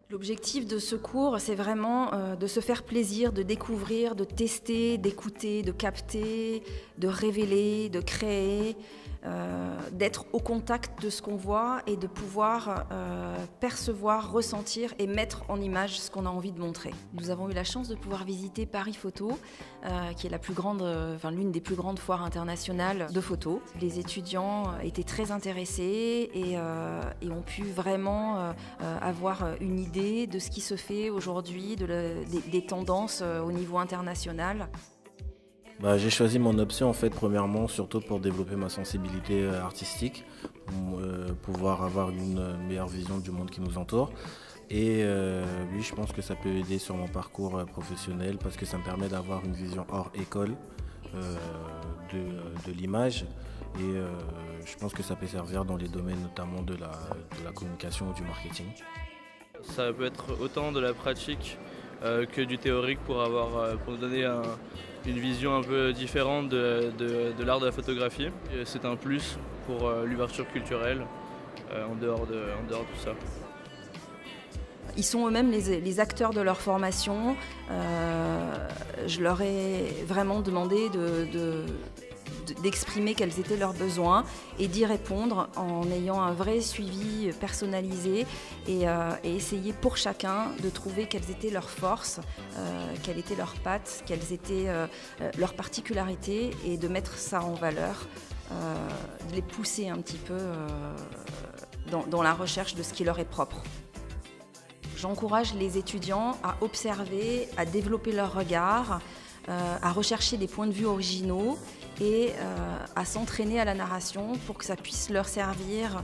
L'objectif de ce cours, c'est vraiment de se faire plaisir, de découvrir, de tester, d'écouter, de capter, de révéler, de créer, d'être au contact de ce qu'on voit et de pouvoir percevoir, ressentir et mettre en image ce qu'on a envie de montrer. Nous avons eu la chance de pouvoir visiter Paris Photo, qui est la plus grande, l'une des plus grandes foires internationales de photo. Les étudiants étaient très intéressés et ont pu vraiment avoir une idée de ce qui se fait aujourd'hui, des tendances au niveau international. J'ai choisi mon option en fait premièrement surtout pour développer ma sensibilité artistique, pouvoir avoir une meilleure vision du monde qui nous entoure. Et oui, je pense que ça peut aider sur mon parcours professionnel parce que ça me permet d'avoir une vision hors école de l'image. Et je pense que ça peut servir dans les domaines notamment de la communication ou du marketing. Ça peut être autant de la pratique que du théorique pour nous donner une vision un peu différente de l'art de la photographie. C'est un plus pour l'ouverture culturelle en dehors de tout ça. Ils sont eux-mêmes les acteurs de leur formation. Je leur ai vraiment demandé d'exprimer quels étaient leurs besoins et d'y répondre en ayant un vrai suivi personnalisé et essayer pour chacun de trouver quelles étaient leurs forces, quelles étaient leurs pattes, quelles étaient leurs particularités et de mettre ça en valeur, de les pousser un petit peu dans la recherche de ce qui leur est propre. J'encourage les étudiants à observer, à développer leur regard, à rechercher des points de vue originaux et à s'entraîner à la narration pour que ça puisse leur servir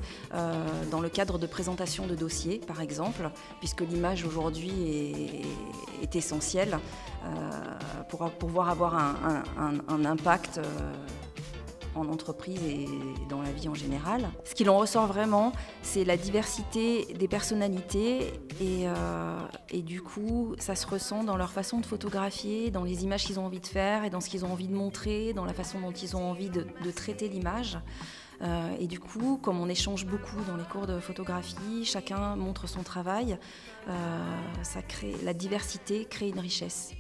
dans le cadre de présentation de dossiers, par exemple, puisque l'image aujourd'hui est essentielle pour pouvoir avoir un impact en entreprise et dans la vie en général. Ce qu'il en ressort vraiment, c'est la diversité des personnalités et du coup, ça se ressent dans leur façon de photographier, dans les images qu'ils ont envie de faire et dans ce qu'ils ont envie de montrer, dans la façon dont ils ont envie de traiter l'image. Et du coup, comme on échange beaucoup dans les cours de photographie, chacun montre son travail, la diversité crée une richesse.